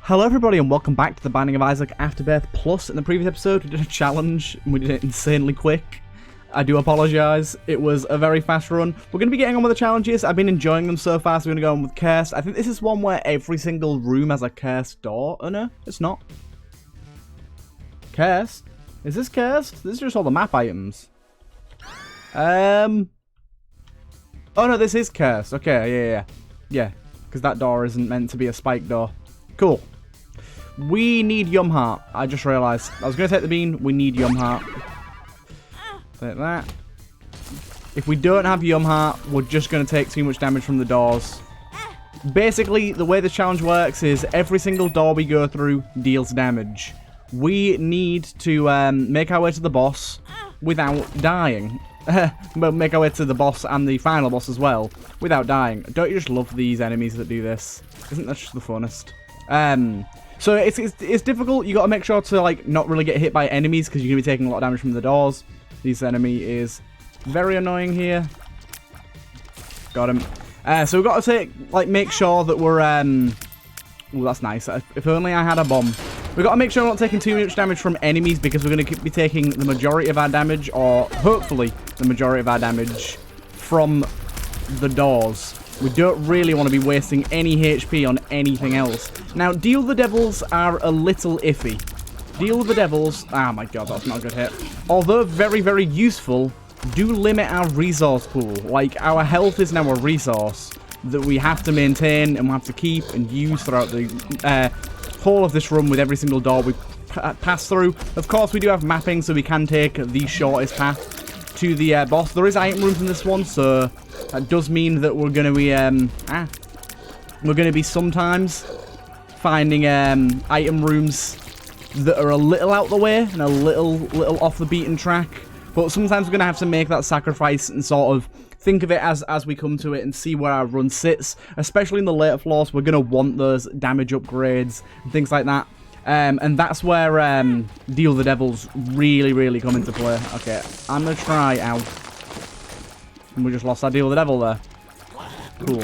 Hello everybody and welcome back to the Binding of Isaac Afterbirth Plus. In the previous episode we did a challenge and we did it insanely quick. I do apologise, it was a very fast run. We're going to be getting on with the challenges. I've been enjoying them so far, so we're going to go on with Cursed. I think this is one where every single room has a cursed door. Oh no, it's not. Cursed? Is this cursed? This is just all the map items. Oh no, this is cursed. Okay, yeah, because that door isn't meant to be a spike door. Cool. We need Yum Heart. I just realised. I was going to take the bean. We need Yum Heart. Take that. If we don't have Yum Heart, we're just going to take too much damage from the doors. Basically, the way the challenge works is every single door we go through deals damage. We need to make our way to the boss without dying. But make our way to the boss and the final boss as well without dying. Don't you just love these enemies that do this? Isn't that just the funnest? So it's difficult. You got to make sure to like not really get hit by enemies because you're gonna be taking a lot of damage from the doors. This enemy is very annoying here. Got him. So we've got to make sure that we're oh, that's nice. If only I had a bomb. We've got to make sure we're not taking too much damage from enemies because we're going to be taking the majority of our damage, or hopefully the majority of our damage, from the doors. We don't really want to be wasting any HP on anything else. Now, Deal the Devils are a little iffy. Deal the Devils... Oh my god, that's not a good hit. Although very, very useful, do limit our resource pool. Like, our health is now a resource that we have to maintain and we have to keep and use throughout the whole of this run with every single door we pass through. Of course, we do have mapping, so we can take the shortest path to the boss. There is item rooms in this one, so... that does mean that we're going to be sometimes finding item rooms that are a little out the way and a little off the beaten track. But sometimes we're going to have to make that sacrifice and sort of think of it as we come to it and see where our run sits. Especially in the later floors, we're going to want those damage upgrades and things like that. And that's where Deal the Devils really, really come into play. Okay, I'm going to try out. And we just lost our Deal with the Devil there. Cool.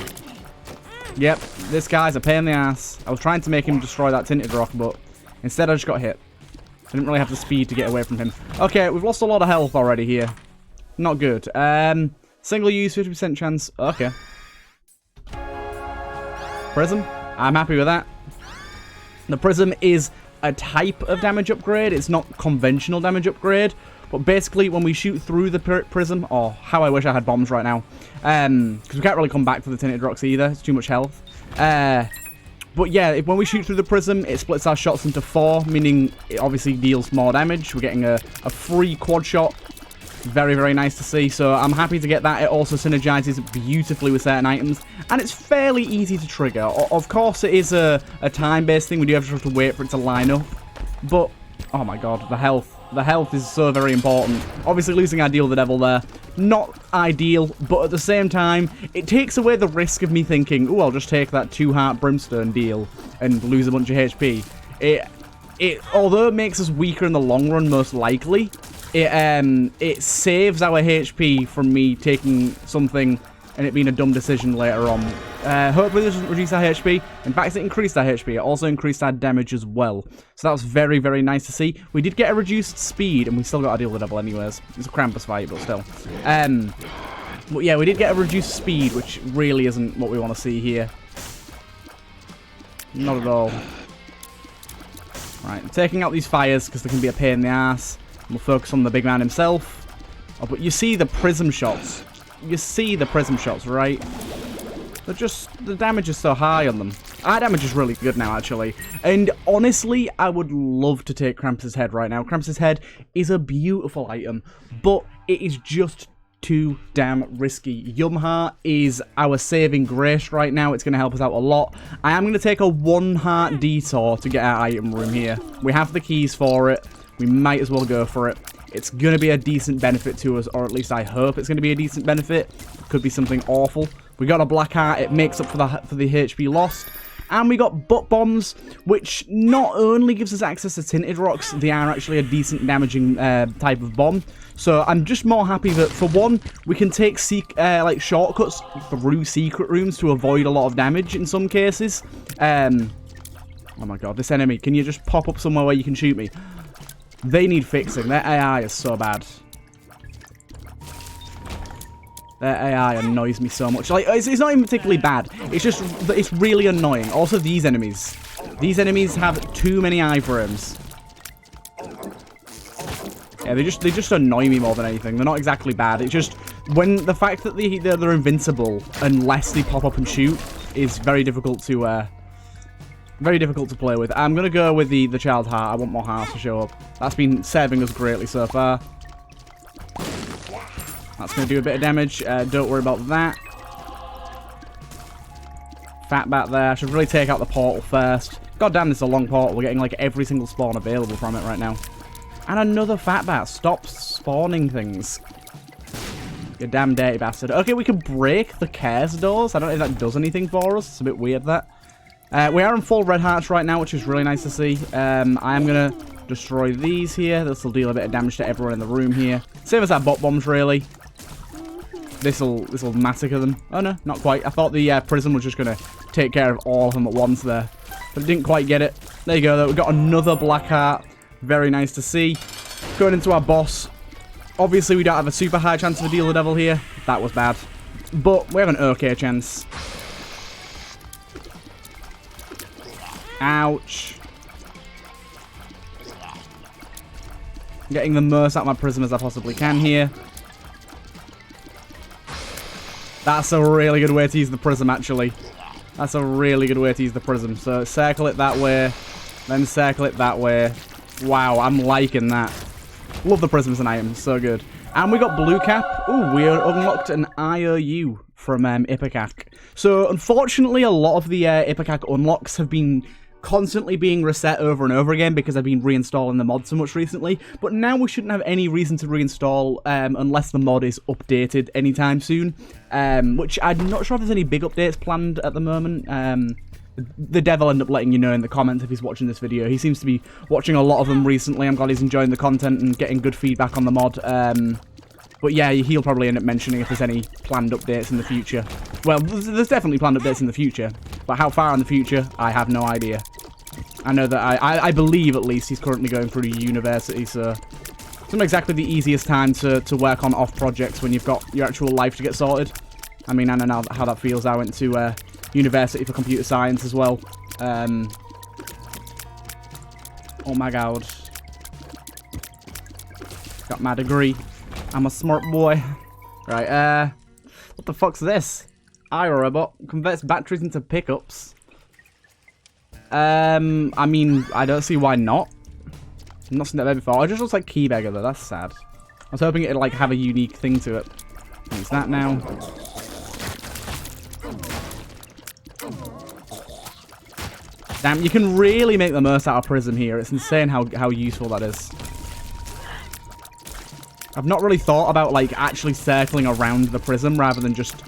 Yep, this guy's a pain in the ass. I was trying to make him destroy that tinted rock, but instead I just got hit. I didn't really have the speed to get away from him. Okay, we've lost a lot of health already here. Not good. Single use, 50% chance. Okay. Prism. I'm happy with that. The Prism is a type of damage upgrade. It's not conventional damage upgrade. But basically, when we shoot through the Prism... oh, how I wish I had bombs right now. Because we can't really come back for the tinted rocks either. It's too much health. But yeah, when we shoot through the Prism, it splits our shots into 4, meaning it obviously deals more damage. We're getting a free quad shot. Very, very nice to see. So I'm happy to get that. It also synergizes beautifully with certain items. And it's fairly easy to trigger. Of course, it is a time-based thing. We do have to wait for it to line up. But, oh my god, the health. The health is so very important. Obviously, losing our Deal the Devil there, not ideal, but at the same time, it takes away the risk of me thinking, oh, I'll just take that 2-heart Brimstone deal and lose a bunch of HP. Although it makes us weaker in the long run, most likely, it saves our HP from me taking something and it being a dumb decision later on. Hopefully this doesn't reduce our HP. In fact, it increased our HP. It also increased our damage as well. So that was very, very nice to see. We did get a reduced speed, and we still got to deal with the Devil anyways. It's a Krampus fight, but still. But yeah, we did get a reduced speed, which really isn't what we want to see here. Not at all. Right, I'm taking out these fires, because they can be a pain in the ass. We'll focus on the big man himself. Oh, but you see the Prism shots. You see the Prism shots, right? They're just... the damage is so high on them. Our damage is really good now, actually. And honestly, I would love to take Krampus' head right now. Krampus' head is a beautiful item, but it is just too damn risky. Yum Heart is our saving grace right now. It's going to help us out a lot. I am going to take a 1-heart detour to get our item room here. We have the keys for it. We might as well go for it. It's going to be a decent benefit to us, or at least I hope it's going to be a decent benefit. Could be something awful. We got a black heart. It makes up for the HP lost. And we got butt bombs, which not only gives us access to tinted rocks, they are actually a decent damaging type of bomb. So I'm just more happy that, for one, we can take like shortcuts through secret rooms to avoid a lot of damage in some cases. Oh my god, this enemy. Can you just pop up somewhere where you can shoot me? They need fixing. Their AI is so bad. Their AI annoys me so much. Like, it's not even particularly bad. It's just, it's really annoying. Also, these enemies. These enemies have too many iframes. Yeah, they just annoy me more than anything. They're not exactly bad. It's just, when the fact that they're invincible unless they pop up and shoot is very difficult to play with. I'm going to go with the child heart. I want more hearts to show up. That's been serving us greatly so far. That's going to do a bit of damage. Don't worry about that. Fat bat there. I should really take out the portal first. God damn, this is a long portal. We're getting like every single spawn available from it right now. And another fat bat. Stop spawning things. You damn dirty bastard. Okay, we can break the Cares doors. I don't know if that does anything for us. It's a bit weird, that. We are in full red hearts right now, which is really nice to see. I am going to destroy these here. This will deal a bit of damage to everyone in the room here. Same as that bot bombs, really. This'll massacre them. Oh, no, not quite. I thought the Prism was just going to take care of all of them at once there. But it didn't quite get it. There you go, though. We've got another black heart. Very nice to see. Going into our boss. Obviously, we don't have a super high chance of a deal the devil here. That was bad. But we have an okay chance. Ouch. Getting the most out of my Prism as I possibly can here. That's a really good way to use the Prism, actually. That's a really good way to use the Prism. So, circle it that way. Then circle it that way. Wow, I'm liking that. Love the Prism as an item. So good. And we got Blue Cap. Ooh, we unlocked an IOU from Ipecac. So, unfortunately, a lot of the Ipecac unlocks have been constantly being reset over and over again because I've been reinstalling the mod so much recently. But now we shouldn't have any reason to reinstall unless the mod is updated anytime soon. Which I'm not sure if there's any big updates planned at the moment. The dev will end up letting you know in the comments if he's watching this video. He seems to be watching a lot of them recently. I'm glad he's enjoying the content and getting good feedback on the mod. But yeah, he'll probably end up mentioning if there's any planned updates in the future. Well, there's definitely planned updates in the future. But how far in the future, I have no idea. I know that I believe, at least, he's currently going through university, so it's not exactly the easiest time to work on off projects when you've got your actual life to get sorted. I mean, I know now how that feels. I went to university for computer science as well. Oh my god. Got my degree. I'm a smart boy. Right, what the fuck's this? iRobot converts batteries into pickups. I mean, I don't see why not. I've not seen that there before. It just looks like Keybagger though, that's sad. I was hoping it'd like have a unique thing to it. Use that now. Damn, you can really make the most out of Prism here. It's insane how useful that is. I've not really thought about, like, actually circling around the Prism rather than just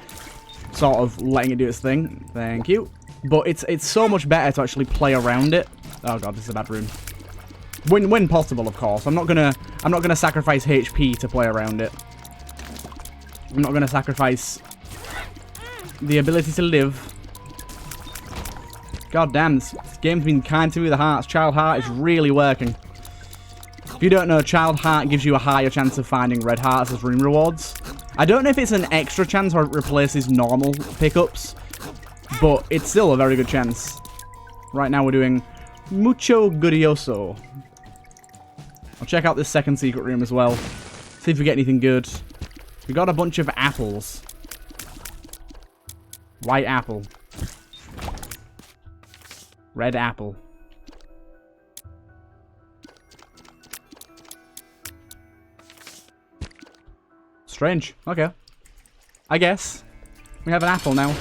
sort of letting it do its thing. Thank you. But it's so much better to actually play around it. Oh god, this is a bad room. When possible, of course. I'm not gonna sacrifice HP to play around it. I'm not gonna sacrifice the ability to live. God damn, this game's been kind to me with the hearts. Child Heart is really working. If you don't know, Child Heart gives you a higher chance of finding red hearts as room rewards. I don't know if it's an extra chance or it replaces normal pickups, but it's still a very good chance. Right now we're doing Mucho Gudioso. I'll check out this second secret room as well. See if we get anything good. We got a bunch of apples. White apple. Red apple. Strange. Okay. I guess. We have an apple now.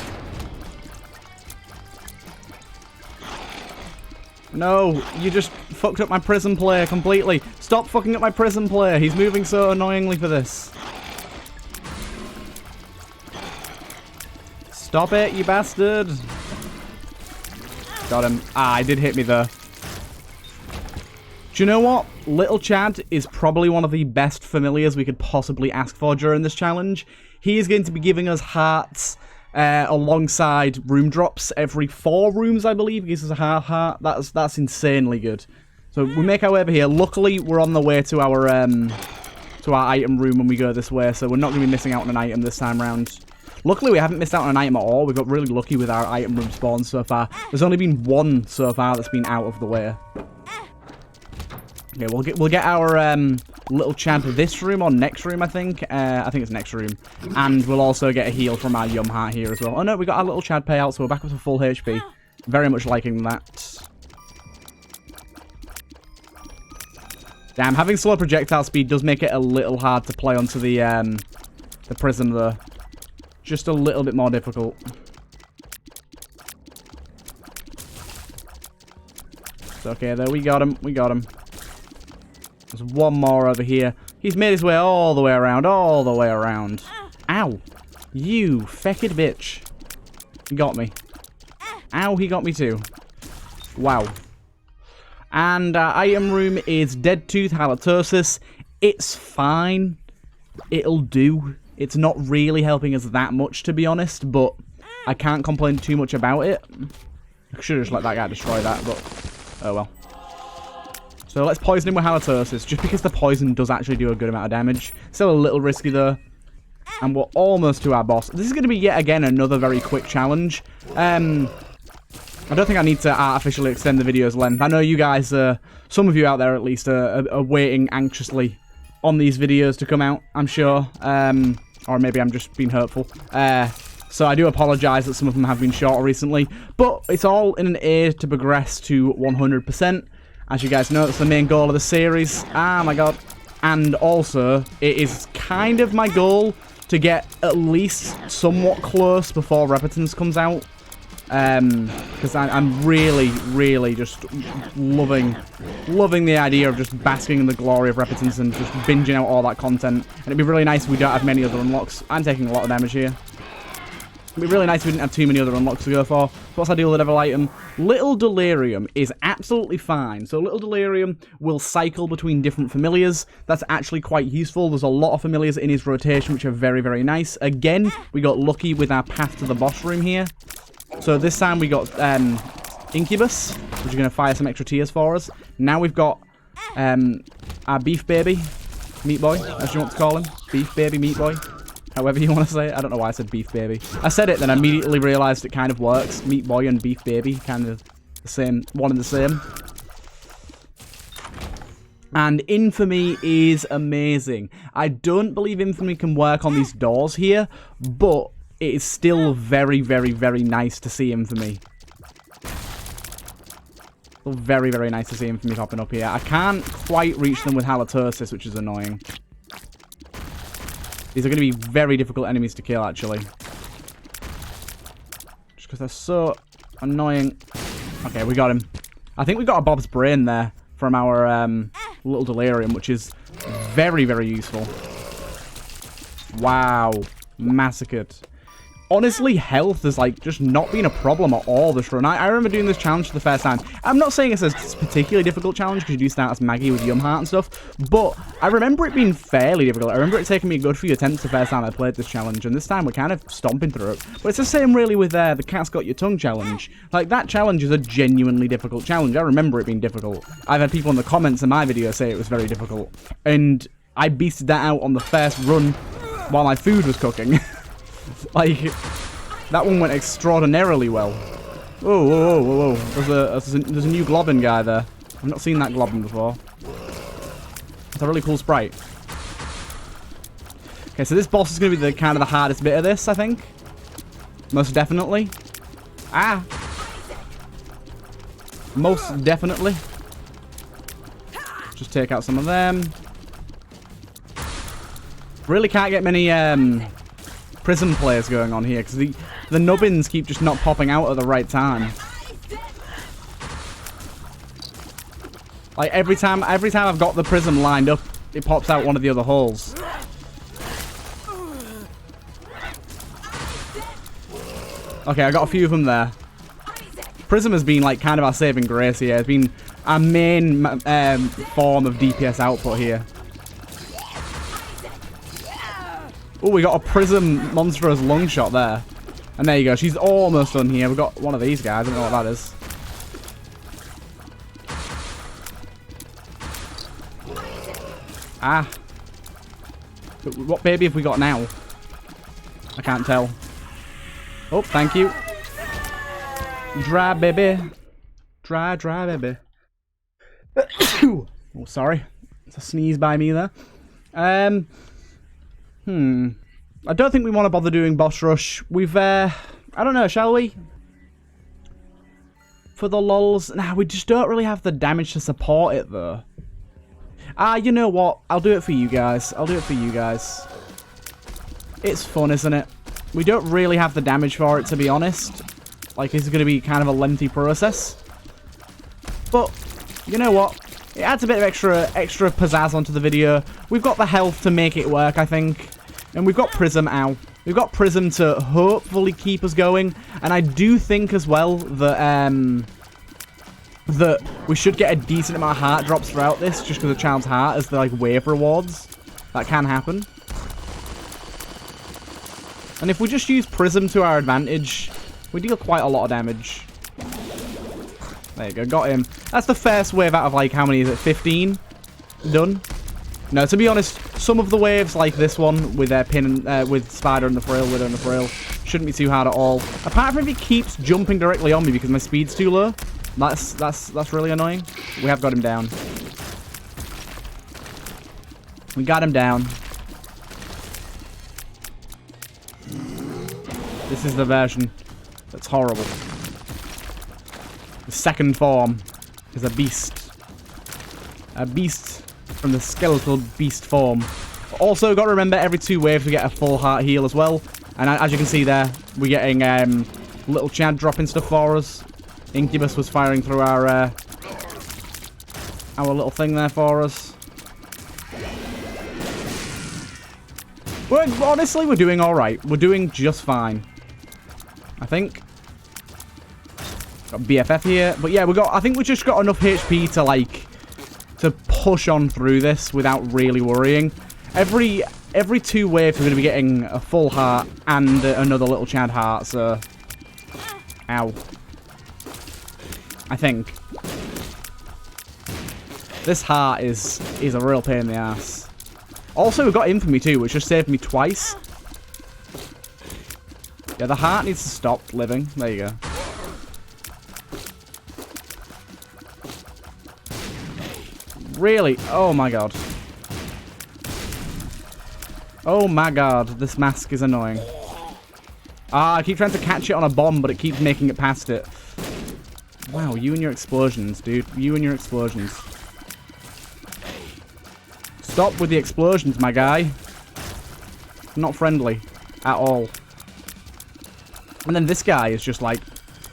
No, you just fucked up my Prism player completely. Stop fucking up my Prism player. He's moving so annoyingly for this. Stop it, you bastard. Got him. Ah, he did hit me though. Do you know what? Little Chad is probably one of the best familiars we could possibly ask for during this challenge. He is going to be giving us hearts alongside room drops every 4 rooms, I believe. It gives us a half heart. That's insanely good. So we make our way over here. Luckily, we're on the way to our item room when we go this way, so we're not going to be missing out on an item this time round. Luckily, we haven't missed out on an item at all. We got really lucky with our item room spawns so far. There's only been 1 so far that's been out of the way. Okay, we'll get our little champ this room or next room, I think. I think it's next room. And we'll also get a heal from our Yum Heart here as well. Oh no, we got our little Chad payout, so we're back up to full HP. Very much liking that. Damn, having slow projectile speed does make it a little hard to play onto the prism though. Just a little bit more difficult. It's okay though, we got him, we got him. There's 1 more over here. He's made his way all the way around, all the way around. Ow. You fecked bitch. He got me. Ow, he got me too. Wow. And our item room is Dead Tooth Halitosis. It's fine. It'll do. It's not really helping us that much, to be honest, but I can't complain too much about it. I should have just let that guy destroy that, but oh well. So let's poison him with Halitosis, just because the poison does actually do a good amount of damage. Still a little risky though. And we're almost to our boss. This is going to be yet again another very quick challenge. I don't think I need to artificially extend the video's length. I know you guys, some of you out there at least, are waiting anxiously on these videos to come out, I'm sure. Or maybe I'm just being hurtful. So I do apologise that some of them have been shorter recently. But it's all in an aid to progress to 100%. As you guys know, it's the main goal of the series. Ah, my god. And also, it is kind of my goal to get at least somewhat close before Repentance comes out. Because I'm really, really just loving the idea of just basking in the glory of Repentance and just binging out all that content. And it'd be really nice if we don't have many other unlocks. I'm taking a lot of damage here. It'd be really nice if we didn't have too many other unlocks to go for. So what's our deal with the devil item? Little Delirium is absolutely fine. So Little Delirium will cycle between different familiars. That's actually quite useful. There's a lot of familiars in his rotation, which are very, very nice. Again, we got lucky with our path to the boss room here. So this time we got Incubus, which is going to fire some extra tears for us. Now we've got our Beef Baby, Meat Boy, as you want to call him. Beef Baby, Meat Boy. However you want to say it. I don't know why I said Beef Baby. I said it, then I immediately realised it kind of works. Meat Boy and Beef Baby, kind of the same, one and the same. And Infamy is amazing. I don't believe Infamy can work on these doors here, but it is still very, very, very nice to see Infamy. Still very, very nice to see Infamy popping up here. I can't quite reach them with Halitosis, which is annoying. These are going to be very difficult enemies to kill, actually. Just because they're so annoying. Okay, we got him. I think we got a Bob's Brain there from our Little Delirium, which is very, very useful. Wow. Massacred. Honestly, health has, like, just not been a problem at all this run. I remember doing this challenge for the first time. I'm not saying it's a particularly difficult challenge, because you do start as Maggie with Yum Heart and stuff, but I remember it being fairly difficult. I remember it taking me a good few attempts the first time I played this challenge, and this time we're kind of stomping through it. But it's the same, really, with the Cat's Got Your Tongue challenge. Like, that challenge is a genuinely difficult challenge. I remember it being difficult. I've had people in the comments in my video say it was very difficult, and I beasted that out on the first run while my food was cooking. Like, that one went extraordinarily well. Whoa, whoa, whoa, whoa. There's a new Globin guy there. I've not seen that Globin before. It's a really cool sprite. Okay, so this boss is going to be the kind of the hardest bit of this, I think. Most definitely. Ah! Most definitely. Just take out some of them. Really can't get many, Prism players going on here, because the nubbins keep just not popping out at the right time. Like, every time I've got the Prism lined up, it pops out one of the other holes. Okay, I got a few of them there. Prism has been, like, kind of our saving grace here. It's been our main form of DPS output here. Oh, we got a Prism Monstrous lung shot there. And there you go. She's almost done here. We've got one of these guys. I don't know what that is. Ah. What baby have we got now? I can't tell. Oh, thank you. Dry baby. Dry baby. Oh, sorry. It's a sneeze by me there. I don't think we want to bother doing boss rush. We've, I don't know, shall we? For the lulz. Nah, we just don't really have the damage to support it, though. You know what? I'll do it for you guys. I'll do it for you guys. It's fun, isn't it? We don't really have the damage for it, to be honest. Like, it's going to be kind of a lengthy process. But, you know what? It adds a bit of extra pizzazz onto the video. We've got the health to make it work, I think. And we've got PRISM, ow. We've got PRISM to hopefully keep us going. And I do think as well that, that we should get a decent amount of heart drops throughout this, just because of Child's Heart as the, like, wave rewards. That can happen. And if we just use PRISM to our advantage, we deal quite a lot of damage. There you go, got him. That's the first wave out of, like, how many is it? 15? Done. No, to be honest, some of the waves, like this one, with with Spider and the Frail, Widow and the Frail, shouldn't be too hard at all. Apart from if he keeps jumping directly on me because my speed's too low. That's really annoying. We have got him down. We got him down. This is the version that's horrible. The second form is a beast. A beast from the skeletal beast form. Also, got to remember, every 2 waves we get a full heart heal as well. And as you can see there, we're getting little Chad dropping stuff for us. Incubus was firing through our little thing there for us. Honestly, we're doing alright. We're doing just fine. I think. Got BFF here. But yeah, I think we just got enough HP to, like, to push on through this without really worrying. Every 2 waves we're going to be getting a full heart and another little Chad heart, so... Ow. I think. This heart is a real pain in the ass. Also, we've got Infamy too, which just saved me twice. Yeah, the heart needs to stop living. There you go. Really? Oh my god. Oh my god, this mask is annoying. I keep trying to catch it on a bomb, but it keeps making it past it. Wow, you and your explosions, dude. You and your explosions. Stop with the explosions, my guy. Not friendly. At all. And then this guy is just like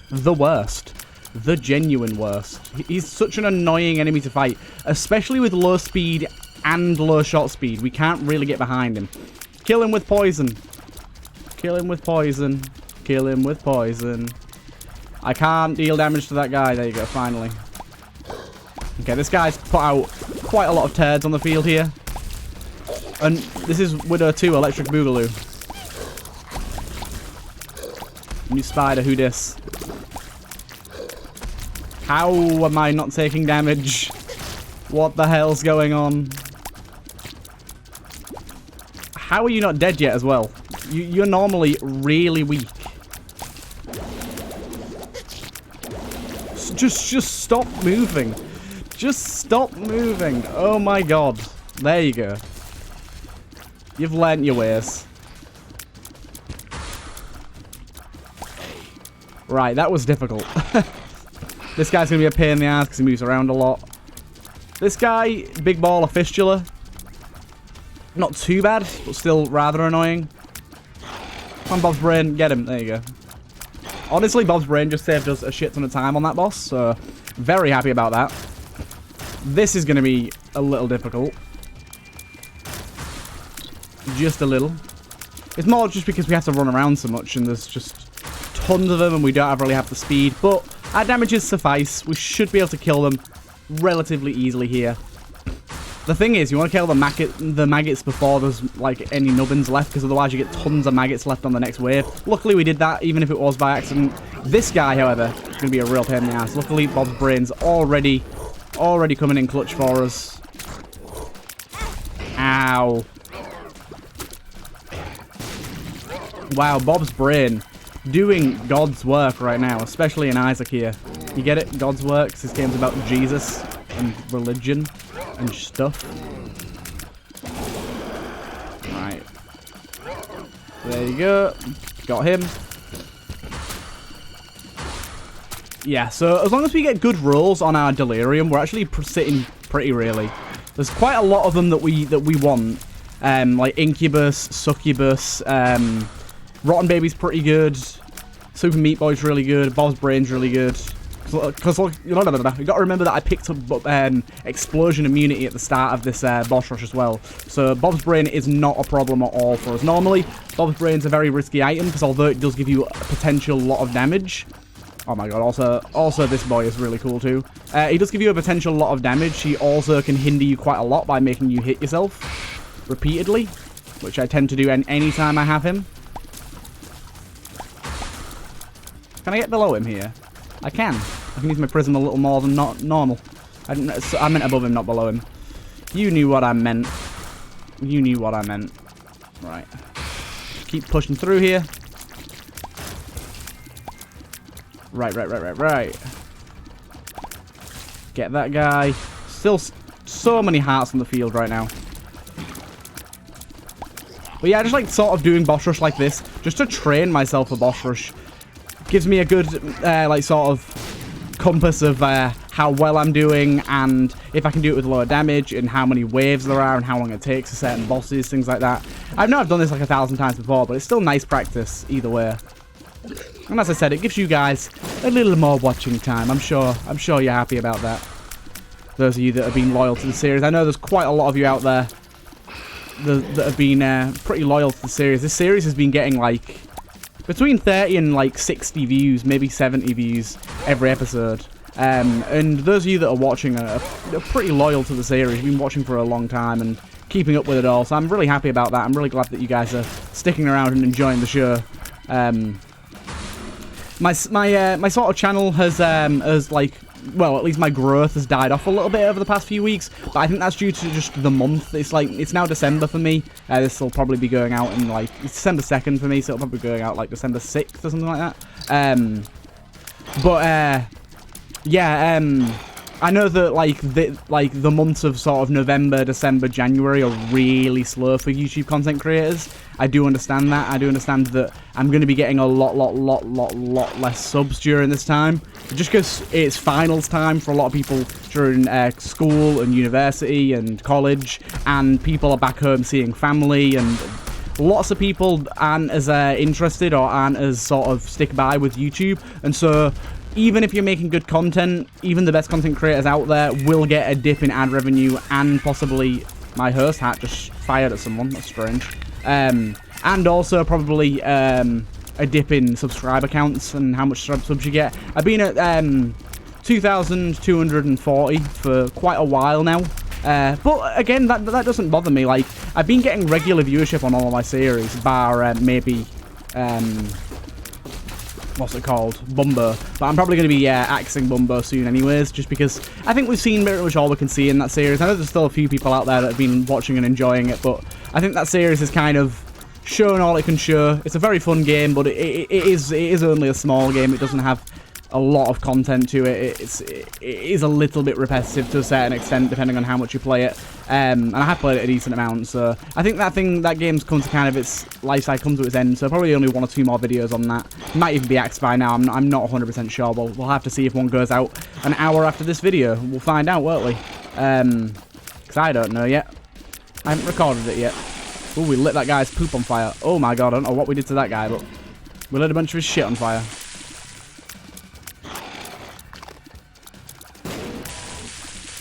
the worst. The genuine worst. He's such an annoying enemy to fight. Especially with low speed and low shot speed. We can't really get behind him. Kill him with poison. Kill him with poison. Kill him with poison. I can't deal damage to that guy. There you go, finally. Okay, this guy's put out quite a lot of turds on the field here. And this is Widow 2, Electric Boogaloo. New Spider, who dis? How am I not taking damage? What the hell's going on? How are you not dead yet as well? You're normally really weak. Just stop moving. Just stop moving. Oh my god. There you go. You've learnt your ways. Right, that was difficult. This guy's going to be a pain in the ass because he moves around a lot. This guy, big ball of fistula. Not too bad, but still rather annoying. Come on, Bob's Brain. Get him. There you go. Honestly, Bob's Brain just saved us a shit ton of time on that boss, so very happy about that. This is going to be a little difficult. Just a little. It's more just because we have to run around so much and there's just tons of them and we don't really have the speed, but our damages suffice. We should be able to kill them relatively easily here. The thing is, you want to kill the maggots before there's, like, any nubbins left, because otherwise you get tons of maggots left on the next wave. Luckily, we did that, even if it was by accident. This guy, however, is going to be a real pain in the ass. Luckily, Bob's brain's already coming in clutch for us. Ow. Wow, Bob's brain doing God's work right now, especially in Isaac here. You get it? God's work? This game's about Jesus and religion and stuff. Right. There you go. Got him. Yeah, so as long as we get good rolls on our delirium, we're actually sitting pretty really. There's quite a lot of them that we want. Like Incubus, Succubus, Rotten Baby's pretty good. Super Meat Boy's really good. Bob's Brain's really good. Because you got to remember that I picked up Explosion Immunity at the start of this boss rush as well. So Bob's Brain is not a problem at all for us. Normally, Bob's Brain's a very risky item because although it does give you a potential lot of damage. Oh my god, also this boy is really cool too. He does give you a potential lot of damage. He also can hinder you quite a lot by making you hit yourself repeatedly, which I tend to do any time I have him. Can I get below him here? I can. I can use my prism a little more than normal. I meant above him, not below him. You knew what I meant. You knew what I meant. Right. Keep pushing through here. Right. Get that guy. Still so many hearts on the field right now. But yeah, I just like sort of doing boss rush like this, just to train myself for boss rush. Gives me a good, like, sort of compass of how well I'm doing, and if I can do it with lower damage, and how many waves there are, and how long it takes for certain bosses, things like that. I know I've done this like 1,000 times before, but it's still nice practice either way. And as I said, it gives you guys a little more watching time. I'm sure you're happy about that. Those of you that have been loyal to the series, I know there's quite a lot of you out there that have been pretty loyal to the series. This series has been getting like between 30 and like 60 views, maybe 70 views every episode. And those of you that are watching are pretty loyal to the series. You've been watching for a long time and keeping up with it all. So I'm really happy about that. I'm really glad that you guys are sticking around and enjoying the show. My sort of channel has like, well, at least my growth has died off a little bit over the past few weeks, but I think that's due to just the month. It's like, it's now December for me. This will probably be going out in like, it's December 2nd for me, so it'll probably be going out like December 6th or something like that. Yeah, I know that like the months of sort of November, December, January are really slow for YouTube content creators. I do understand that. I do understand that I'm going to be getting a lot less subs during this time, just because it's finals time for a lot of people during school and university and college, and people are back home seeing family, and lots of people aren't as interested or aren't as sort of stick by with YouTube, and so even if you're making good content, even the best content creators out there will get a dip in ad revenue, and possibly my host hat just fired at someone. That's strange. And also probably a dip in subscriber counts and how much subs you get. I've been at 2,240 for quite a while now. But again, that doesn't bother me. Like, I've been getting regular viewership on all of my series, bar maybe what's it called? Bumbo. But I'm probably going to be axing Bumbo soon anyways, just because I think we've seen pretty much all we can see in that series. I know there's still a few people out there that have been watching and enjoying it, but I think that series has kind of shown all it can show. It's a very fun game, but it is only a small game. It doesn't have a lot of content to it. It is a little bit repetitive to a certain extent, depending on how much you play it. And I have played it a decent amount, so I think that game's come to kind of its life cycle, come to its end. So probably only 1 or 2 more videos on that. It might even be axed by now. I'm not 100% sure. We'll have to see if one goes out an hour after this video. We'll find out, won't we? Because I don't know yet. I haven't recorded it yet. Oh, we lit that guy's poop on fire. Oh my god, I don't know what we did to that guy, but we lit a bunch of his shit on fire.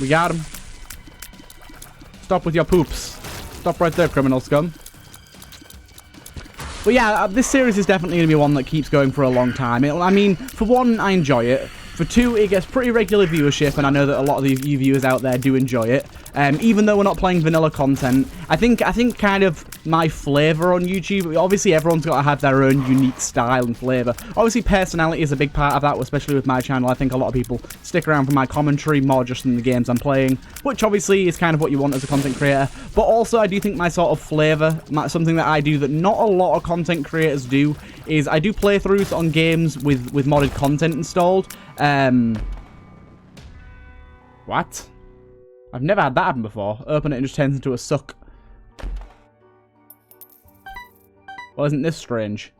We got him. Stop with your poops. Stop right there, criminal scum. But yeah, this series is definitely going to be one that keeps going for a long time. I mean, for one, I enjoy it. For 2, it gets pretty regular viewership, and I know that a lot of you viewers out there do enjoy it. Even though we're not playing vanilla content, I think kind of my flavour on YouTube, obviously everyone's got to have their own unique style and flavour. Obviously personality is a big part of that, especially with my channel. I think a lot of people stick around for my commentary more just than the games I'm playing, which obviously is kind of what you want as a content creator. But also I do think my sort of flavour, something that I do that not a lot of content creators do, is I do playthroughs on games with modded content installed. What? I've never had that happen before. Open it and it just turns into a suck. Well, isn't this strange?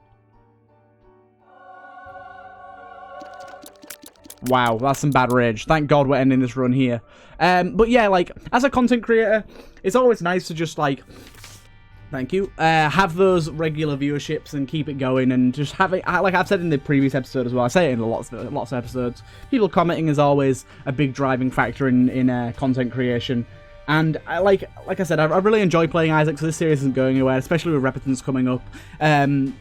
Wow, that's some bad rage. Thank God we're ending this run here. But yeah, like, as a content creator, it's always nice to just, like... Thank you. Have those regular viewerships and keep it going, and just have it, like I've said in the previous episode as well, I say it in lots of episodes, people commenting is always a big driving factor in content creation. And like I said, I really enjoy playing Isaac, so this series isn't going anywhere, especially with Repetence coming up.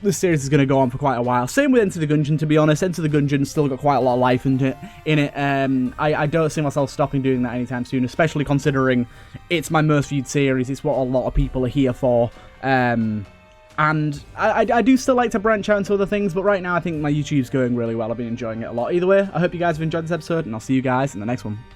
This series is going to go on for quite a while. Same with Enter the Gungeon, to be honest. Enter the Gungeon's still got quite a lot of life in it. I don't see myself stopping doing that anytime soon, especially considering it's my most viewed series. It's what a lot of people are here for. And I do still like to branch out into other things, but right now I think my YouTube's going really well. I've been enjoying it a lot. Either way, I hope you guys have enjoyed this episode, and I'll see you guys in the next one.